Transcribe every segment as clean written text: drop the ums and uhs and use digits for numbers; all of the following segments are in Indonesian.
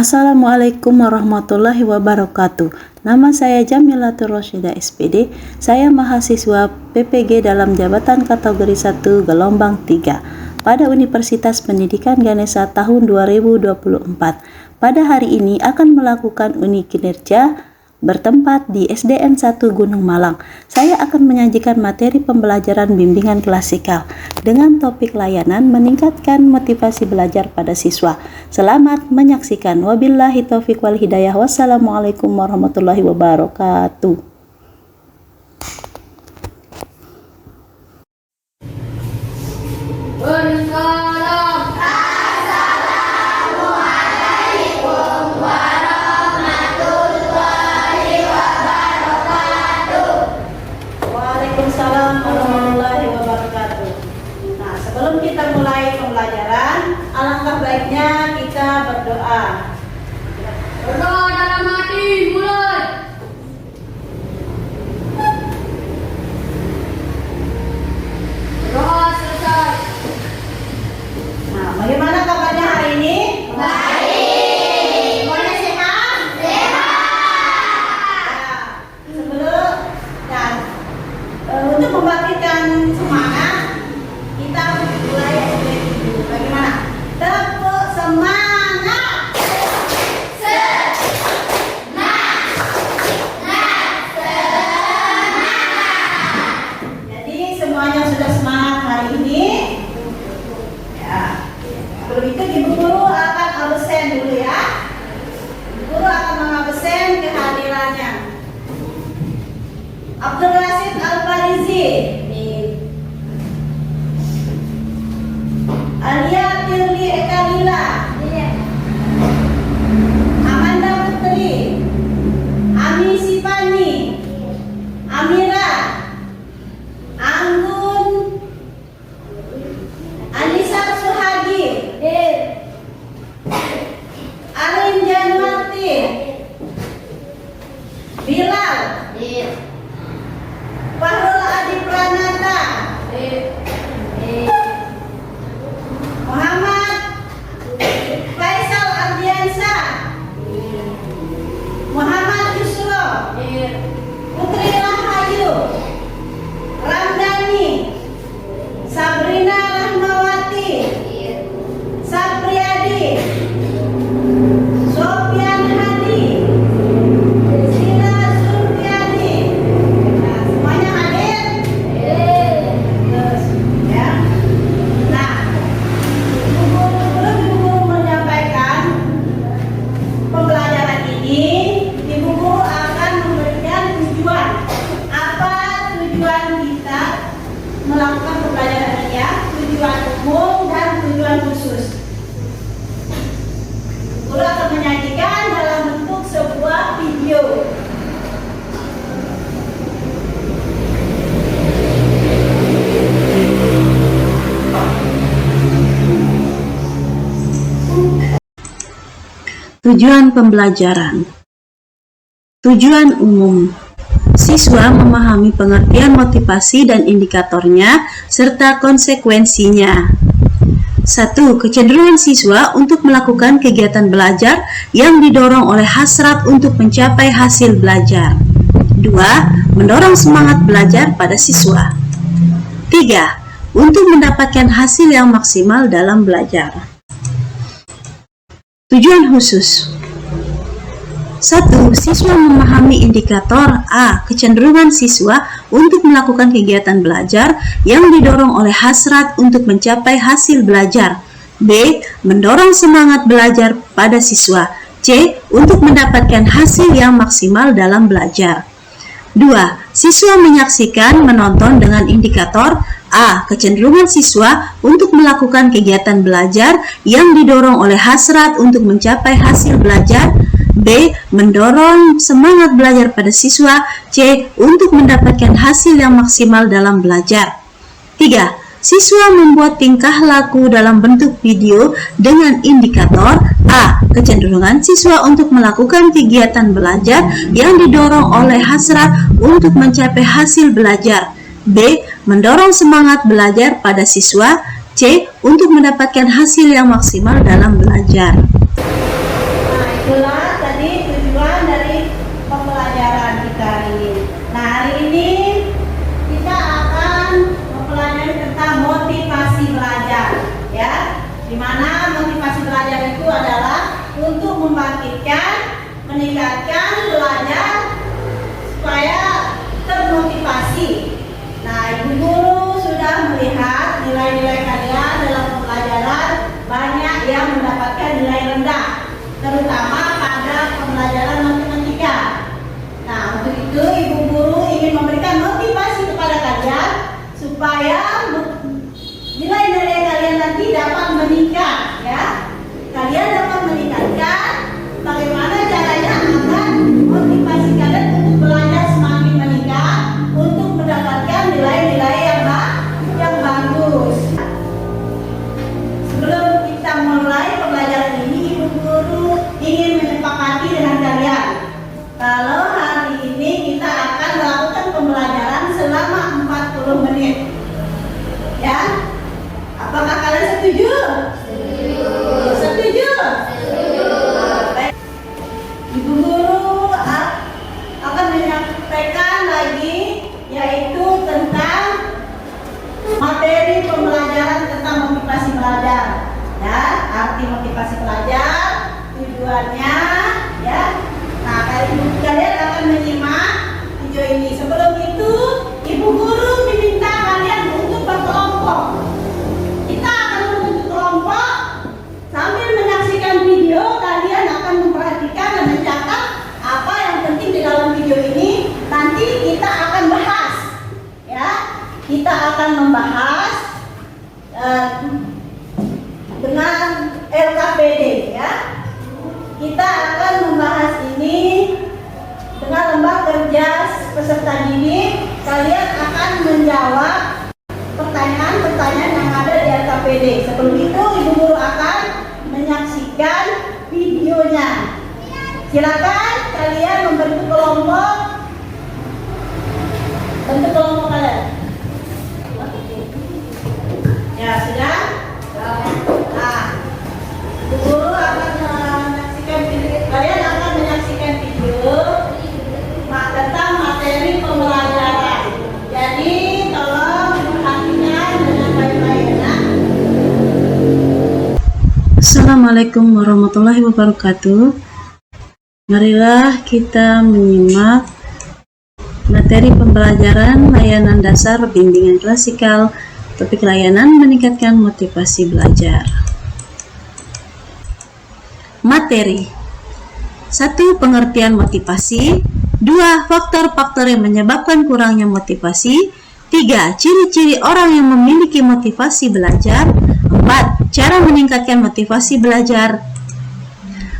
Assalamualaikum warahmatullahi wabarakatuh. Nama saya Jamilatul Rosyida SPD. Saya mahasiswa PPG dalam jabatan kategori 1 gelombang 3 pada Universitas Pendidikan Ganesha tahun 2024. Pada hari ini akan melakukan uji kinerja bertempat di SDN 1 Gunung Malang. Saya akan menyajikan materi pembelajaran bimbingan klasikal dengan topik layanan meningkatkan motivasi belajar pada siswa. Selamat menyaksikan. Wabillahi taufiq wal hidayah. Wassalamualaikum warahmatullahi wabarakatuh. Waalaikumsalam warahmatullahi wabarakatuh. Nah, sebelum kita mulai pembelajaran, alangkah baiknya kita berdoa. Berdoa dalam hati, mulai. Berdoa selesai. Nah, bagaimana kabarnya hari ini? Baik. Semuanya sehat? Nah, sebelum dan untuk membangkitkan semangat, kita mulai dulu. Bagaimana? Tepuk semangat. Jadi semuanya sudah semangat hari ini. Ya. Sebelum itu Ibu Guru akan absen dulu ya. Ibu Guru akan mengabsen kehadirannya. Abdul Rasid Al-Farizi, Alia Tirli Ekalila, Amanda Putri, Ami Sipani, Amira, Anggun, Anissa Suhadi, Arin Janwati, Bilal, Fahrul Adi Pranata, Muhammad Faisal Ardiansa, Muhammad Yusro, Putri Rahayu, Ramdhani, Sabrina Rahmawati, Sapriyadi, Sofyan Hadi, Zila Zulfiadi. Nah, semuanya hadir? Terus, ya. Nah, sebelum Ibu Guru menyampaikan pembelajaran ini, Ibu Guru akan memberikan tujuan. Apa tujuan kita melakukan pembelajaran ini ya? Tujuan umum dan tujuan khusus. Guru akan menyajikan dalam bentuk sebuah video. Tujuan pembelajaran. Tujuan umum. Siswa memahami pengertian motivasi dan indikatornya serta konsekuensinya. 1. Kecenderungan siswa untuk melakukan kegiatan belajar yang didorong oleh hasrat untuk mencapai hasil belajar. 2. Mendorong semangat belajar pada siswa. 3. Untuk mendapatkan hasil yang maksimal dalam belajar. Tujuan khusus. 1. Siswa memahami indikator A. Kecenderungan siswa untuk melakukan kegiatan belajar yang didorong oleh hasrat untuk mencapai hasil belajar. B. Mendorong semangat belajar pada siswa. C. Untuk mendapatkan hasil yang maksimal dalam belajar. 2. Siswa menyaksikan menonton dengan indikator A. Kecenderungan siswa untuk melakukan kegiatan belajar yang didorong oleh hasrat untuk mencapai hasil belajar. B. Mendorong semangat belajar pada siswa. C. Untuk mendapatkan hasil yang maksimal dalam belajar. 3. Siswa membuat tingkah laku dalam bentuk video dengan indikator A. Kecenderungan siswa untuk melakukan kegiatan belajar yang didorong oleh hasrat untuk mencapai hasil belajar. B. Mendorong semangat belajar pada siswa. C. Untuk mendapatkan hasil yang maksimal dalam belajar. Nah, Itulah tadi tujuan dari pembelajaran kita hari ini. Nah, hari ini kita akan mempelajari tentang motivasi belajar, ya. Di mana motivasi belajar itu adalah untuk membangkitkan, meningkatkan belajar supaya termotivasi. Nah, ibu guru sudah melihat nilai-nilai kalian dalam pembelajaran banyak yang mendapatkan nilai rendah, terutama pada pembelajaran matematika. Nah, untuk itu ibu guru ingin memberikan motivasi kepada kalian supaya nilai-nilai kalian nanti dapat meningkat, ya. Kalian dapat meningkatkan. Bagaimana caranya agar motivasi kalian untuk belajar semakin meningkat, untuk mendapatkan nilai-nilai yang bagus. Sebelum kita mulai pembelajaran ini, ibu guru ingin menyepakati dengan kalian kalau hari ini kita akan melakukan pembelajaran selama 40 menit, ya. Apakah kalian setuju? Setuju? Baik. Ibu guru akan menyampaikan lagi, yaitu tentang materi pembelajaran tentang motivasi belajar, ya. Arti motivasi belajar, tujuannya, ya. Nah, kalian akan menyimak video ini. Sebelum itu, ibu guru meminta kalian untuk berkelompok. Kita akan membentuk kelompok. Sambil menyaksikan video, kalian akan memperhatikan dan mencatat apa yang penting di dalam video ini. Nanti kita akan bahas, ya. Kita akan membahas dengan LKPD, ya. Kita akan membahas ini dengan lembar kerja peserta didik. Kalian akan menjawab pertanyaan-pertanyaan yang ada di LKPD. Sebelum itu, ibu guru akan menyaksikan videonya. Silakan kalian membentuk kelompok. Bentuk kelompok kalian. Ya, sudah? Nah, ibu guru akan menyaksikan video. Kalian akan menyaksikan video tentang materi pembelajaran. Jadi, tolong perhatikan dengan baik-baik, ya. Assalamualaikum warahmatullahi wabarakatuh. Marilah kita menyimak materi pembelajaran layanan dasar bimbingan klasikal, topik layanan meningkatkan motivasi belajar. Materi 1. Pengertian motivasi. 2. Faktor-faktor yang menyebabkan kurangnya motivasi. 3. Ciri-ciri orang yang memiliki motivasi belajar. 4. Cara meningkatkan motivasi belajar.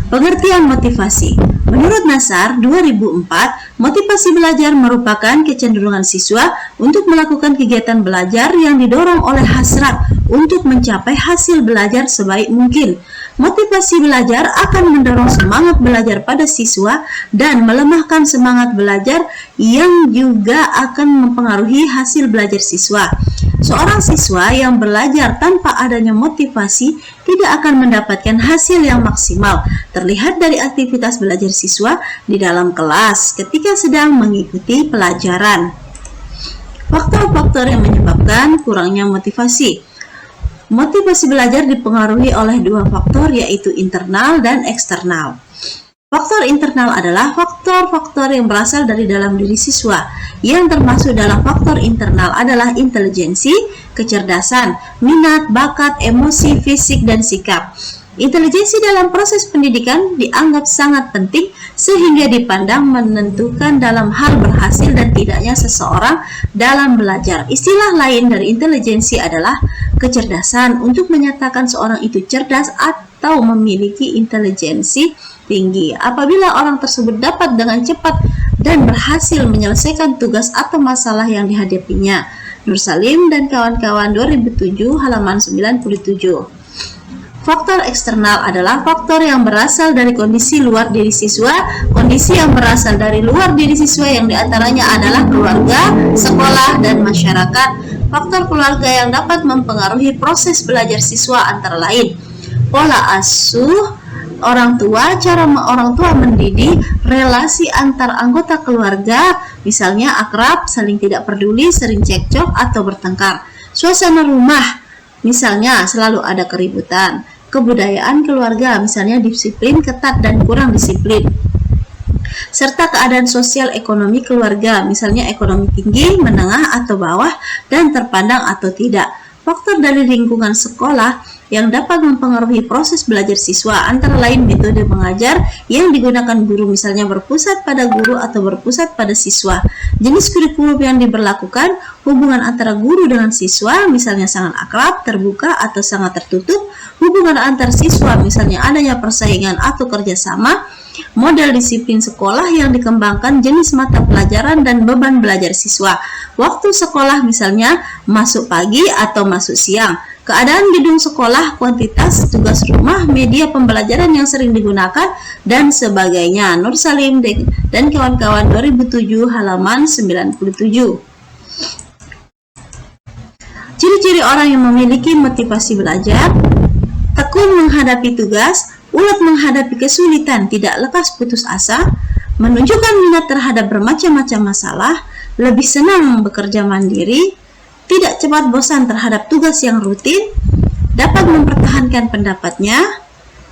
Pengertian motivasi. Menurut Nasar 2004, motivasi belajar merupakan kecenderungan siswa untuk melakukan kegiatan belajar yang didorong oleh hasrat untuk mencapai hasil belajar sebaik mungkin. Motivasi belajar akan mendorong semangat belajar pada siswa dan melemahkan semangat belajar yang juga akan mempengaruhi hasil belajar siswa. Seorang siswa yang belajar tanpa adanya motivasi tidak akan mendapatkan hasil yang maksimal, terlihat dari aktivitas belajar siswa di dalam kelas ketika sedang mengikuti pelajaran. Faktor-faktor yang menyebabkan kurangnya motivasi. Motivasi belajar dipengaruhi oleh dua faktor, yaitu internal dan eksternal. Faktor internal adalah faktor-faktor yang berasal dari dalam diri siswa. Yang termasuk dalam faktor internal adalah intelijensi, kecerdasan, minat, bakat, emosi, fisik, dan sikap. Intelijensi dalam proses pendidikan dianggap sangat penting sehingga dipandang menentukan dalam hal berhasil dan tidaknya seseorang dalam belajar. Istilah lain dari intelijensi adalah kecerdasan, untuk menyatakan seorang itu cerdas atau memiliki intelijensi tinggi apabila orang tersebut dapat dengan cepat dan berhasil menyelesaikan tugas atau masalah yang dihadapinya. Nur Salim dan kawan-kawan 2007 halaman 97. Faktor eksternal adalah faktor yang berasal dari kondisi luar diri siswa. Kondisi yang berasal dari luar diri siswa yang diantaranya adalah keluarga, sekolah, dan masyarakat. Faktor keluarga yang dapat mempengaruhi proses belajar siswa antara lain pola asuh, orang tua, orang tua mendidik relasi antar anggota keluarga, misalnya akrab, saling tidak peduli, sering cekcok atau bertengkar. Suasana rumah, misalnya selalu ada keributan. Kebudayaan keluarga, misalnya disiplin ketat dan kurang disiplin. Serta keadaan sosial ekonomi keluarga, misalnya ekonomi tinggi, menengah atau bawah, dan terpandang atau tidak. Faktor dari lingkungan sekolah yang dapat mempengaruhi proses belajar siswa antara lain metode mengajar yang digunakan guru, misalnya berpusat pada guru atau berpusat pada siswa. Jenis kurikulum yang diberlakukan, hubungan antara guru dengan siswa, misalnya sangat akrab, terbuka, atau sangat tertutup. Hubungan antar siswa, misalnya adanya persaingan atau kerjasama. Model disiplin sekolah yang dikembangkan, jenis mata pelajaran dan beban belajar siswa. Waktu sekolah, misalnya masuk pagi atau masuk siang. Keadaan gedung sekolah, kuantitas tugas rumah, media pembelajaran yang sering digunakan, dan sebagainya. Nur Salim dan kawan-kawan 2007 halaman 97. Ciri-ciri orang yang memiliki motivasi belajar: tekun menghadapi tugas, ulet menghadapi kesulitan, tidak lekas putus asa, menunjukkan minat terhadap bermacam-macam masalah, lebih senang bekerja mandiri, tidak cepat bosan terhadap tugas yang rutin, dapat mempertahankan pendapatnya,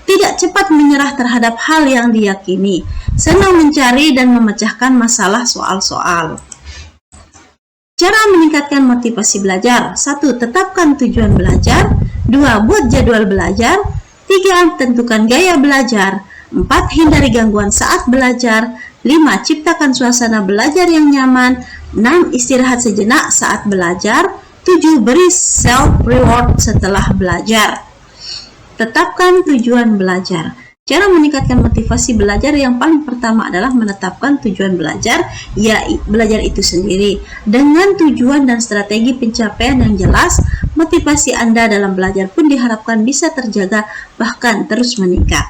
tidak cepat menyerah terhadap hal yang diyakini, senang mencari dan memecahkan masalah soal-soal. Cara meningkatkan motivasi belajar: 1. Tetapkan tujuan belajar. 2. Buat jadwal belajar. 3. Tentukan gaya belajar. 4. Hindari gangguan saat belajar. 5. Ciptakan suasana belajar yang nyaman. 6. Istirahat sejenak saat belajar. 7. Beri self-reward setelah belajar. Tetapkan tujuan belajar. Cara meningkatkan motivasi belajar yang paling pertama adalah menetapkan tujuan belajar, belajar itu sendiri. Dengan tujuan dan strategi pencapaian yang jelas, motivasi Anda dalam belajar pun diharapkan bisa terjaga, bahkan terus meningkat.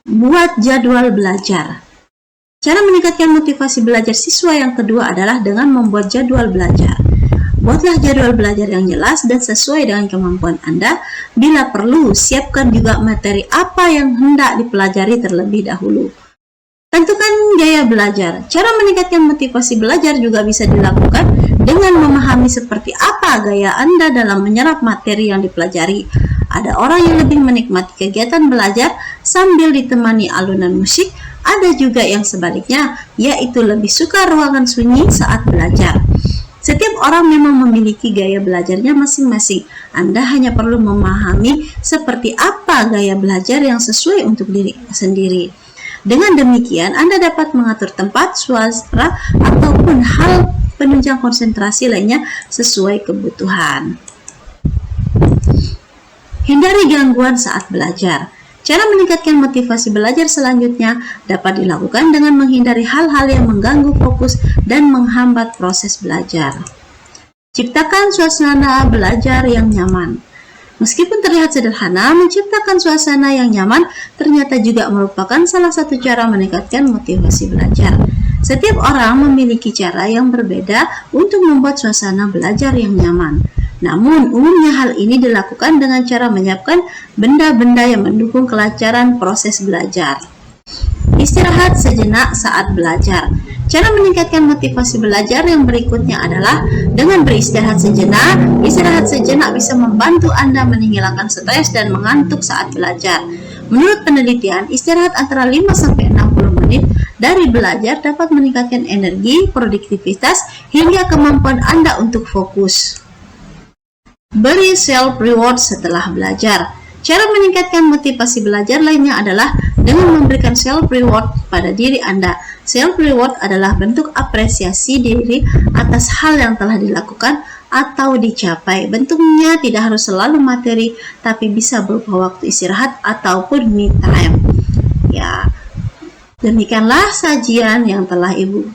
Buat jadwal belajar. Cara meningkatkan motivasi belajar siswa yang kedua adalah dengan membuat jadwal belajar. Buatlah jadwal belajar yang jelas dan sesuai dengan kemampuan Anda. Bila perlu, siapkan juga materi apa yang hendak dipelajari terlebih dahulu. Tentukan gaya belajar. Cara meningkatkan motivasi belajar juga bisa dilakukan dengan memahami seperti apa gaya Anda dalam menyerap materi yang dipelajari. Ada orang yang lebih menikmati kegiatan belajar sambil ditemani alunan musik. Ada juga yang sebaliknya, yaitu lebih suka ruangan sunyi saat belajar. Setiap orang memang memiliki gaya belajarnya masing-masing. Anda hanya perlu memahami seperti apa gaya belajar yang sesuai untuk diri sendiri. Dengan demikian, Anda dapat mengatur tempat, suara, ataupun hal penunjang konsentrasi lainnya sesuai kebutuhan. Hindari gangguan saat belajar. Cara meningkatkan motivasi belajar selanjutnya dapat dilakukan dengan menghindari hal-hal yang mengganggu fokus dan menghambat proses belajar. Ciptakan suasana belajar yang nyaman. Meskipun terlihat sederhana, menciptakan suasana yang nyaman ternyata juga merupakan salah satu cara meningkatkan motivasi belajar. Setiap orang memiliki cara yang berbeda untuk membuat suasana belajar yang nyaman. Namun, umumnya hal ini dilakukan dengan cara menyiapkan benda-benda yang mendukung kelancaran proses belajar. Istirahat sejenak saat belajar. Cara meningkatkan motivasi belajar yang berikutnya adalah dengan beristirahat sejenak. Istirahat sejenak bisa membantu Anda menghilangkan stres dan mengantuk saat belajar. Menurut penelitian, istirahat antara 5-60 menit dari belajar dapat meningkatkan energi, produktivitas, hingga kemampuan Anda untuk fokus. Beri self-reward setelah belajar. Cara meningkatkan motivasi belajar lainnya adalah dengan memberikan self-reward pada diri Anda. Self-reward adalah bentuk apresiasi diri atas hal yang telah dilakukan atau dicapai. Bentuknya tidak harus selalu materi, tapi bisa berupa waktu istirahat ataupun me time. Ya, demikianlah sajian yang telah Ibu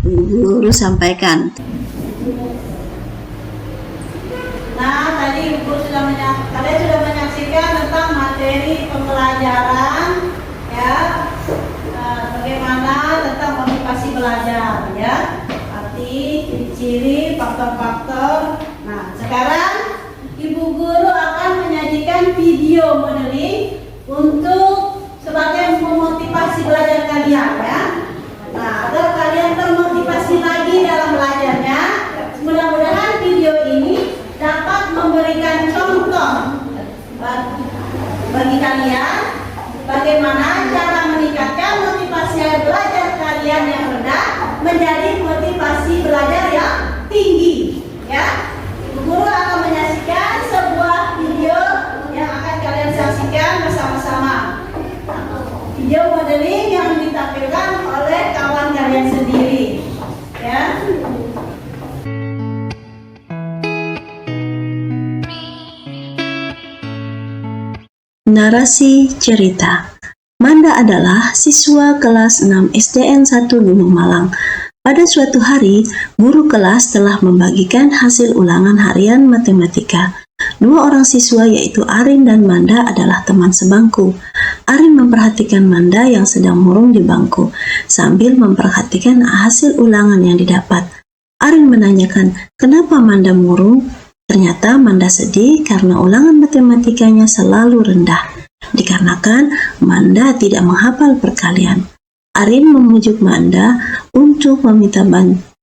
Guru sampaikan. Nah, tadi kalian sudah menyaksikan tentang materi pembelajaran, ya, bagaimana tentang motivasi belajar, ya, arti, ciri-ciri, faktor-faktor. Nah, sekarang Ibu Guru akan menyajikan memberikan video modeling untuk sebagai memotivasi belajar kalian ya. Nah, agar kalian termotivasi lagi dalam belajarnya, mudah-mudahan video ini dapat memberikan contoh bagi kalian bagaimana cara meningkatkan motivasi belajar kalian yang rendah menjadi motivasi belajar yang tinggi ya. Ibu guru akan menyaksikan sebuah video yang akan kalian saksikan bersama-sama. Video modeling yang ditampilkan oleh kawan kalian sendiri ya. Narasi cerita. Manda adalah siswa kelas 6 SDN 1 Gunung Malang. Pada suatu hari, guru kelas telah membagikan hasil ulangan harian matematika. Dua orang siswa yaitu Arin dan Manda adalah teman sebangku. Arin memperhatikan Manda yang sedang murung di bangku, sambil memperhatikan hasil ulangan yang didapat. Arin menanyakan, kenapa Manda murung? Ternyata Manda sedih karena ulangan matematikanya selalu rendah, dikarenakan Manda tidak menghafal perkalian. Arin memujuk Manda untuk meminta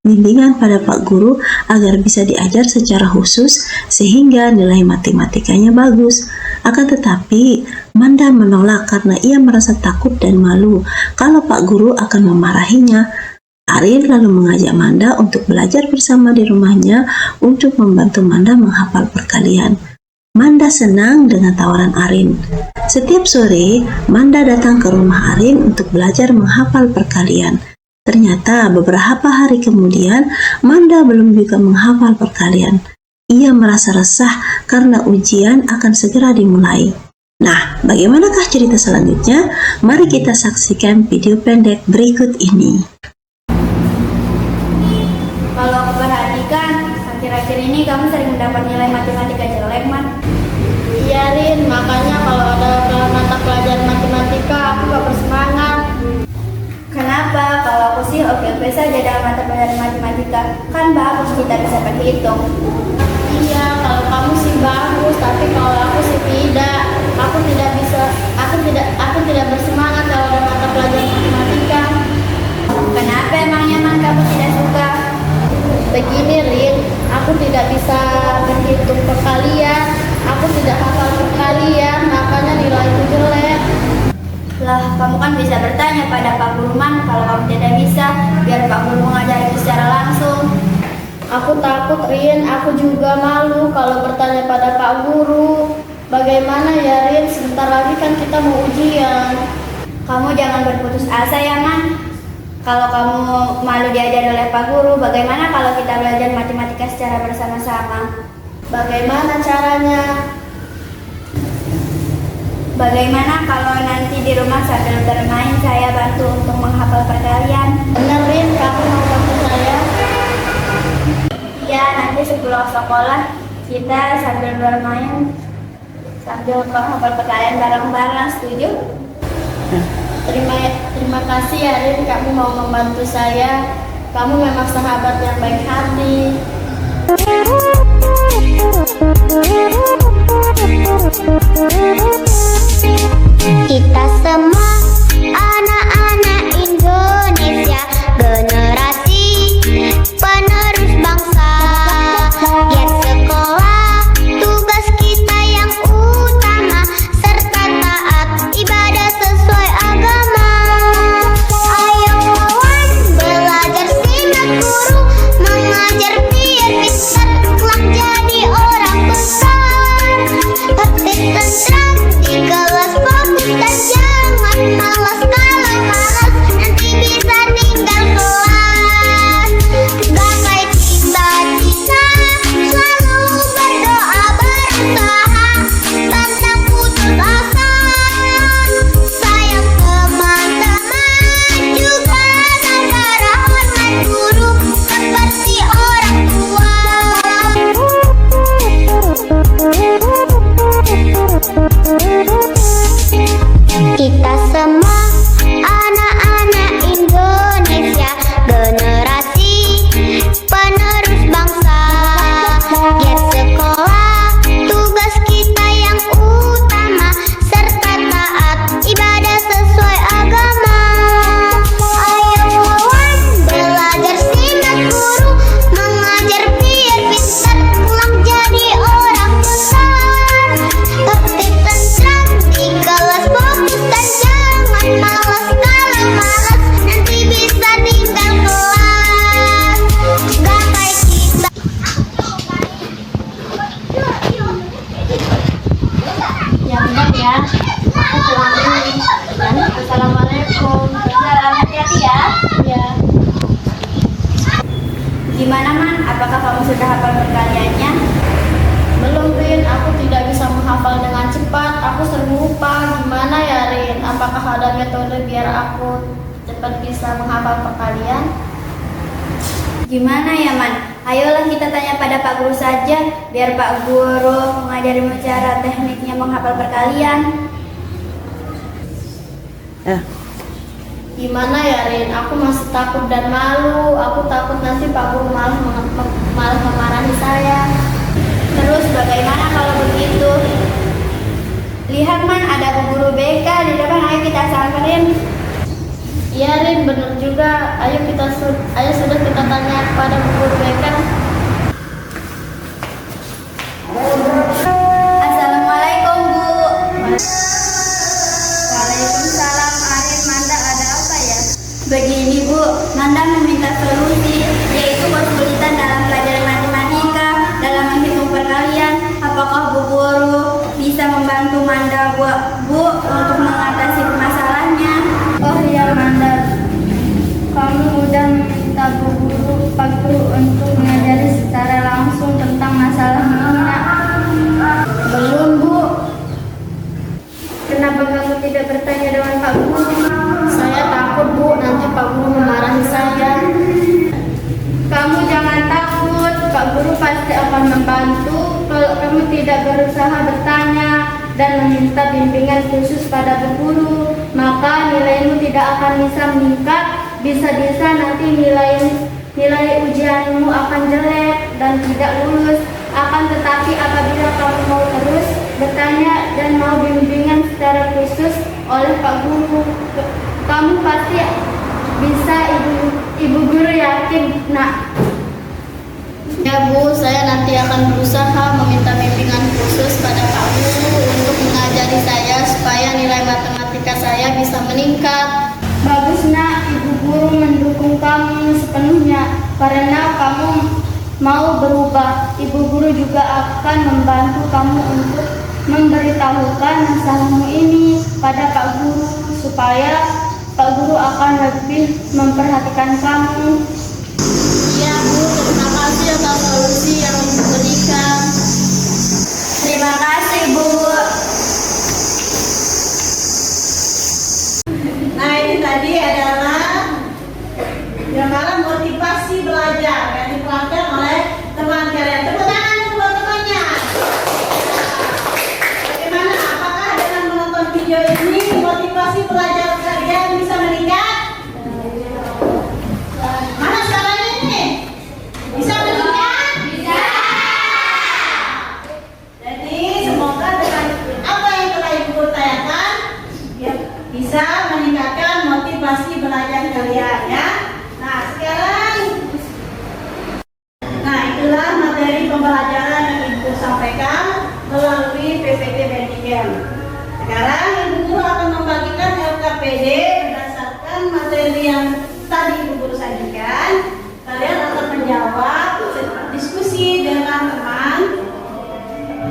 bimbingan pada Pak Guru agar bisa diajar secara khusus sehingga nilai matematikanya bagus. Akan tetapi, Manda menolak karena ia merasa takut dan malu kalau Pak Guru akan memarahinya. Arin lalu mengajak Manda untuk belajar bersama di rumahnya untuk membantu Manda menghafal perkalian. Manda senang dengan tawaran Arin. Setiap sore, Manda datang ke rumah Arin untuk belajar menghafal perkalian. Ternyata beberapa hari kemudian, Manda belum juga menghafal perkalian. Ia merasa resah karena ujian akan segera dimulai. Nah, bagaimanakah cerita selanjutnya? Mari kita saksikan video pendek berikut ini. Kalau aku perhatikan, akhir-akhir ini kamu sering mendapat nilai matematika jelek, Man. Iya, Rin. Makanya kalau ada mata pelajaran matematika, aku gak bersemangat. Kenapa? Kalau aku sih oke-oke saja dalam mata pelajaran matematika. Kan bagus kita bisa berhitung. Iya, kalau kamu sih bagus, tapi kalau aku sih tidak. Aku tidak bersemangat kalau ada mata pelajaran matematika. Kenapa emangnya, Man, kamu tidak suka? Begini, Rin, aku tidak bisa berhitung perkalian, aku tidak hafal perkalian, makanya nilaiku jelek. Lah, kamu kan bisa bertanya pada Pak Guru, Man. Kalau kamu tidak bisa, biar Pak Guru mengajari secara langsung. Aku takut, Rin, aku juga malu kalau bertanya pada Pak Guru. Bagaimana ya, Rin? Sebentar lagi kan kita mau ujian. Kamu jangan berputus asa ya, Man. Kalau kamu malu diajar oleh Pak Guru, bagaimana kalau kita belajar matematika secara bersama-sama? Bagaimana caranya? Bagaimana kalau nanti di rumah sambil bermain saya bantu untuk menghafal perkalian? Benar, Rin, kamu mau bantu saya? Iya, nanti sepulang sekolah kita sambil bermain, sambil menghafal perkalian bareng-bareng, setuju? Terima kasih ya, Rin, kamu mau membantu saya. Kamu memang sahabat yang baik hati. Kita semua anak-anak Indonesia, generasi penerus bangsa. Giat sekolah, tugas kita yang utama, serta taat ibadah sesuai agama. Ayo kawan, belajar simak guru, mengajar biar bisa kelak jadi orang besar. Tertib tentram di kelas, fokus dan jangan malu. Gimana Man, apakah kamu sudah hafal perkaliannya? Belum Rin, aku tidak bisa menghafal dengan cepat. Aku sering lupa. Gimana ya Rin? Apakah ada metode biar aku cepat bisa menghafal perkalian? Gimana ya Man? Ayolah kita tanya pada Pak Guru saja, biar Pak Guru mengajarimu cara tekniknya menghafal perkalian. Gimana ya Rin? Aku masih takut dan malu. Aku takut nanti Pak Guru malah memarahi saya. Terus bagaimana kalau begitu? Lihat Man, ada Bu Guru BK di depan, ayo kita samperin. Iya Rin, benar juga. Ayo sudah kita tanya kepada Bu Guru BK. Assalamualaikum Bu. Waalaikumsalam. Arif, Manda ada apa ya? Begini Bu, Manda meminta solusi, yaitu kesulitan dalam pelajaran matematika dalam menghitung perkalian. Apakah Bu Guru bisa membantu Manda Bu untuk mengatasi permasalahannya? Oh iya Manda, kamu udah meminta Pak Guru untuk mengajari secara langsung tentang masalahnya. Belum Bu. Kenapa kamu tidak bertanya dengan Pak Guru? Saya takut Bu, nanti Pak Guru memarahi saya. Kamu jangan takut, Pak Guru pasti akan membantu kalau kamu tidak berusaha bertanya dan meminta bimbingan khusus pada Bu Guru, maka nilaimu tidak akan bisa meningkat. Bisa-bisa nanti nilai ujianmu akan jelek dan tidak lulus. Akan tetapi apabila kamu mau terus bertanya dan mau bimbingan secara khusus oleh Pak Guru, kamu pasti bisa. Ibu Guru yakin, Nak. Ya Bu, saya nanti akan berusaha meminta bimbingan khusus pada Pak Guru untuk mengajari saya supaya nilai matematika saya bisa meningkat. Bagus Nak, Ibu Guru mendukung kamu sepenuhnya karena kamu mau berubah. Ibu Guru juga akan membantu kamu untuk memberitahukan masalahmu ini pada Pak Guru supaya Pak Guru akan lebih memperhatikan kamu. Iya Bu, terima kasih atas solusi yang diberikan. Terima kasih Bu. Nah, ini tadi adalah gambaran motivasi belajar yang diterapkan oleh teman kalian. Tepuk tangan untuk teman-temannya. Bagaimana? Apakah dengan menonton video ini motivasi belajar kalian bisa meningkat? Mana suaranya ini? Bisa meningkat? Bisa. Jadi semoga dengan apa yang telah Ibu tanyakan ya, bisa meningkatkan motivasi belajar kalian ya. Nah sekarang, itulah materi pembelajaran yang Ibu sampaikan melalui PPT Bendigen. Sekarang Ibu Guru akan membagikan LKPD berdasarkan materi yang tadi Ibu Guru sajikan. Kalian akan menjawab diskusi dengan teman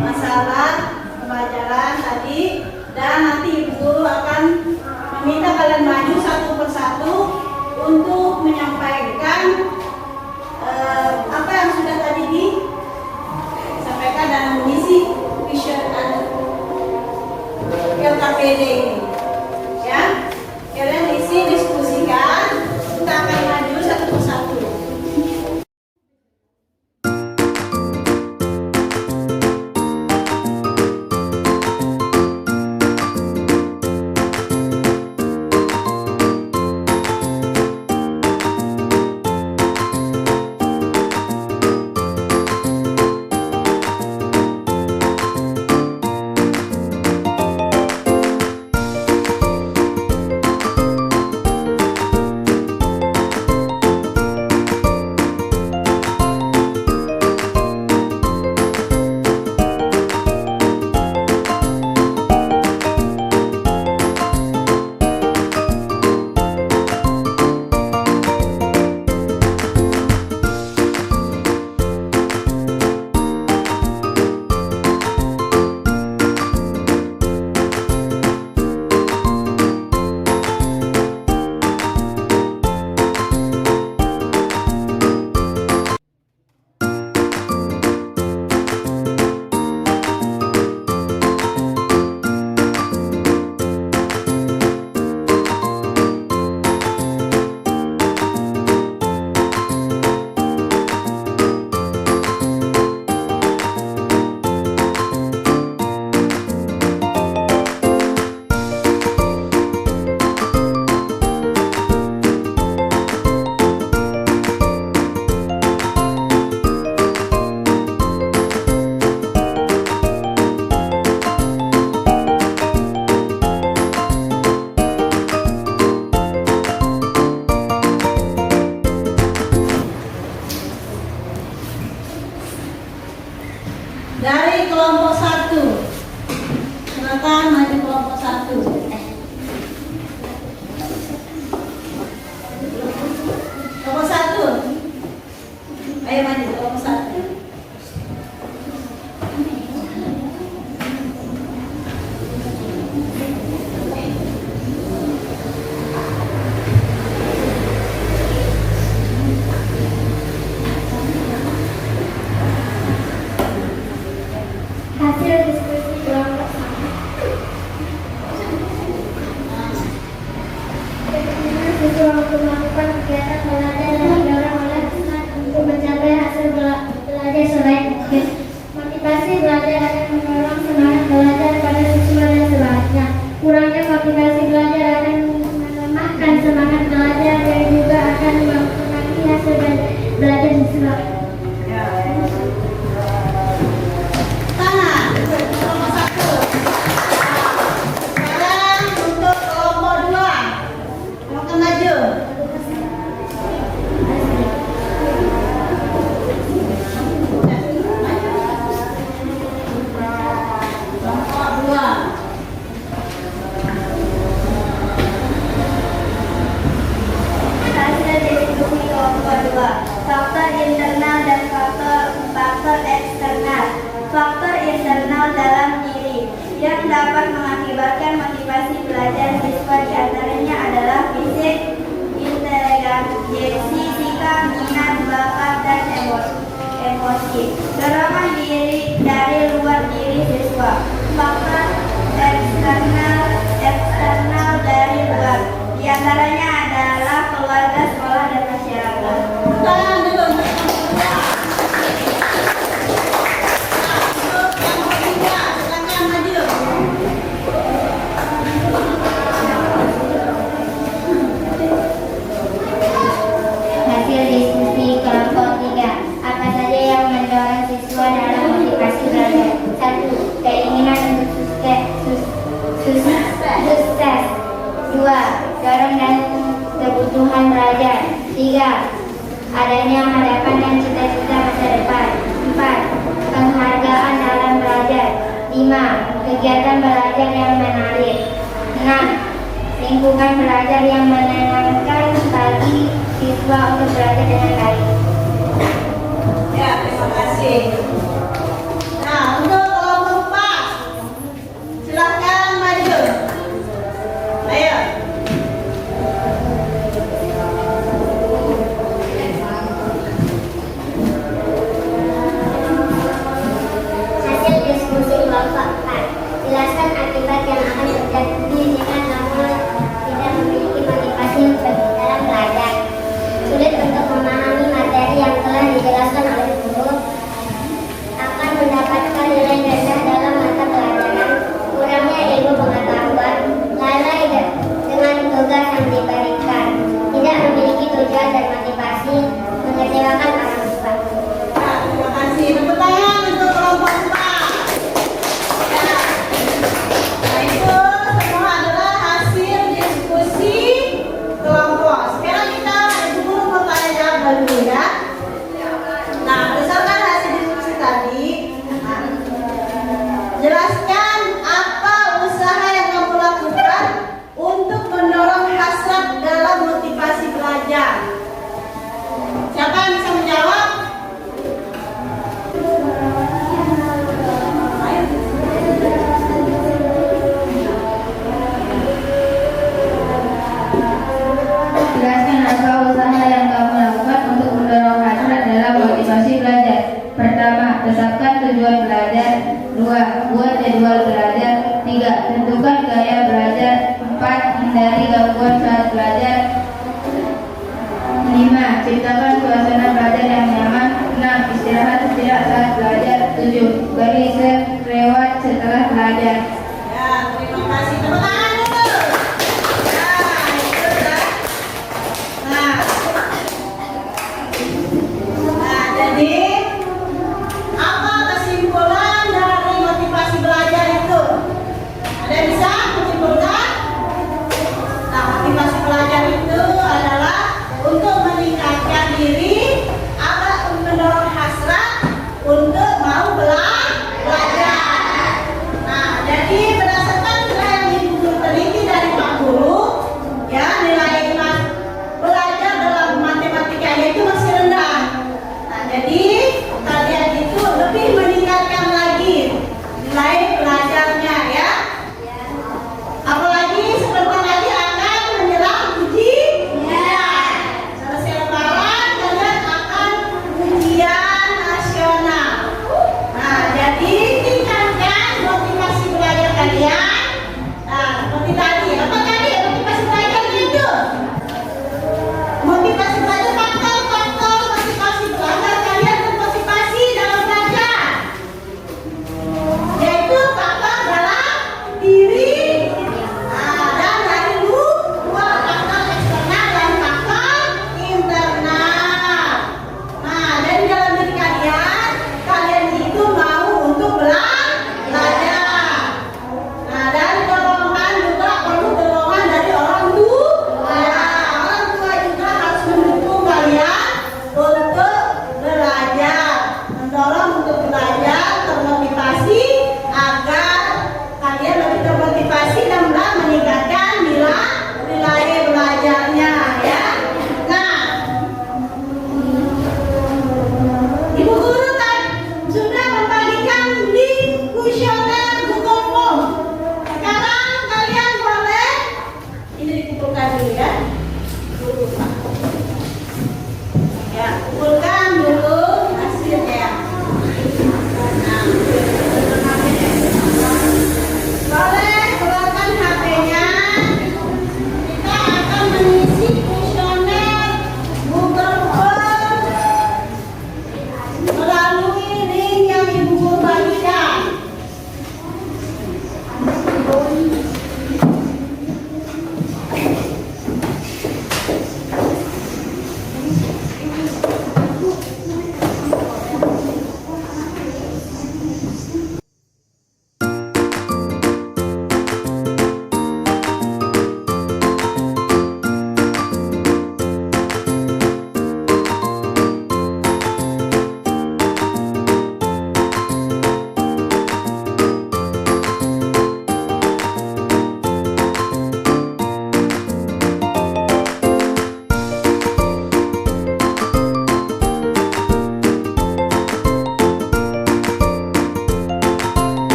masalah pembelajaran tadi, dan nanti Ibu Guru akan meminta kalian maju satu persatu untuk menyampaikan apa yang sudah tadi disampaikan dalam mengisi vision dan LKPD ini. Ya, kalian isi diskusikan, kita akan maju satu persatu. dari kelompok 1. Silakan maju kelompok 1. Kelompok 1. Ayo maju kelompok 1. Hasil diskusi kelompok 1. Keinginan siswa untuk melakukan kegiatan belajar dan didorong oleh Ustaz untuk mencapai hasil belajar sebaik mungkin. Motivasi belajar akan mendorong semangat belajar pada siswa dan sebaliknya. Kurangnya motivasi belajar akan melemahkan semangat belajar dan juga akan mempengaruhi hasil belajar siswa. Tangan untuk kelompok 1. Sekarang untuk kelompok 2. Silakan maju. Kelompok 2. Hasil diskusi kelompok 2. Faktor internal dan faktor eksternal. Faktor internal dalam diri yang dapat mengakibatkan motivasi belajar siswa diantaranya adalah fisik, inteligensi, sikap, minat, bakat, dan emosi. Dorongan diri dari luar diri siswa. Faktor eksternal dari luar diantaranya adalah keluarga, sekolah, dan masyarakat. Tangan dulu untuk kelompok 2. Silakan maju. Hasil diskusi kelompok 3. Apa saja yang mendorong siswa dalam motivasi belajar? 1. Keinginan untuk sukses. 2. Dorong dan kebutuhan belajar. 3. Adanya harapan dan cita-cita masa depan. 4. Penghargaan dalam belajar. 5. Kegiatan belajar yang menarik. 6. Lingkungan belajar yang menyenangkan bagi siswa untuk belajar dengan baik. Ya, terima kasih. Nah, untuk kelompok 4. Silakan maju. Ayo. Hasil diskusi kelompok 4. Jelaskan akibat yang akan terjadi jika kamu tidak memiliki motivasi dalam belajar. Sulit untuk memahami materi yang telah dijelaskan oleh guru, akan mendapatkan nilai rendah dalam mata pelajaran, kurangnya ilmu pengetahuan, lalai dengan tugas yang diberikan, tidak memiliki tujuan dan motivasi, mengecewakan orang tua. Nah, terima kasih. Tepuk tangan untuk kelompok 4. Ya. Nah, itu semua adalah hasil diskusi kelompok. Sekarang kita dulu pertanyaan dulu ya. Nah, berdasarkan hasil diskusi tadi, jelaskan apa usaha yang kamu lakukan untuk mendorong hasrat dalam motivasi belajar. Siapa yang bisa menjawab? Ayo. Jelaskan apa usaha yang kamu lakukan untuk mendorong hasrat dalam motivasi belajar. Pertama, tetapkan tujuan belajar. 2. Buat jadwal belajar. 3. Tentukan gaya belajar. 4. Hindari gangguan saat belajar. 5. Ciptakan suasana belajar yang nyaman. 6. Istirahat tidak saat belajar. 7. Beri reward setelah belajar. Ya, terima kasih. Tepuk tangan dulu. Nah, itu ya. Nah, jadi apa kesimpulan dari motivasi belajar itu? Ada yang bisa menyimpulkan? Nah, motivasi belajar itu adalah untuk meningkatkan diri, agar mendorong hasrat untuk mau belajar.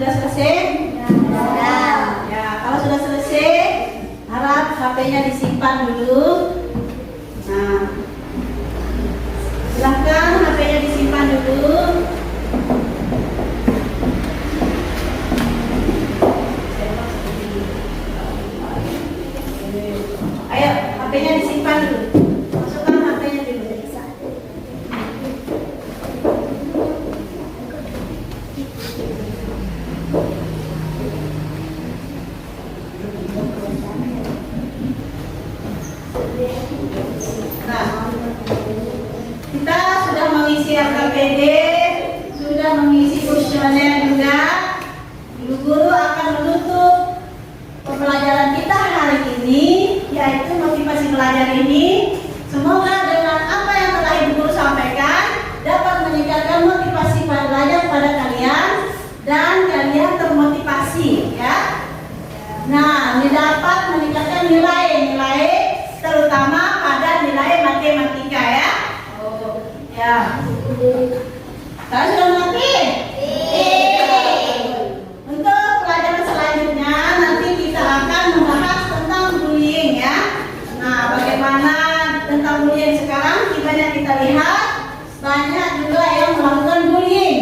Sudah selesai? Ya, kalau sudah selesai, harap HP-nya disimpan dulu. Nah, silahkan HP-nya disimpan dulu. Ayo, HP-nya disimpan dulu. Masukkan HP-nya dulu. Nah, kita sudah mengisi RKPD, sudah mengisi kuesioner juga. Guru-guru akan menutup pembelajaran kita hari ini, yaitu motivasi belajar ini. Semoga dengan apa yang telah Ibu Guru sampaikan dapat meningkatkan motivasi belajar pada kalian dan kalian termotivasi, ya. Nah, ini dapat meningkatkan nilai-nilai, terutama pada nilai matematika, ya. Ya. Kalian sudah mengerti? Untuk pelajaran selanjutnya nanti kita akan membahas tentang bullying, ya. Nah, bagaimana tentang bullying sekarang kita lihat banyak juga yang melakukan bullying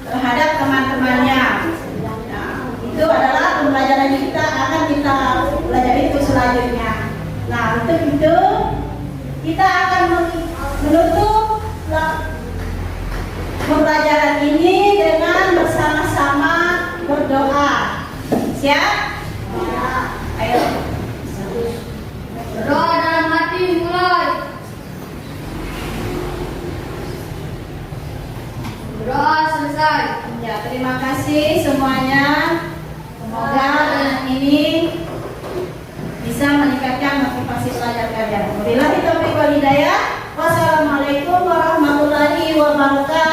terhadap teman-temannya. Nah, itu adalah pembelajaran kita akan kita pelajari itu selanjutnya. Nah, untuk itu kita akan menutup pembelajaran ini dengan bersama-sama berdoa. Siap? Ya. Ayo. Berdoa dalam hati mulai. Berdoa selesai. Ya, terima kasih semuanya. Semoga ini bisa meningkatkan motivasi belajar kalian. Wabillahi taufiq wal hidayah. Wassalamualaikum warahmatullahi wabarakatuh.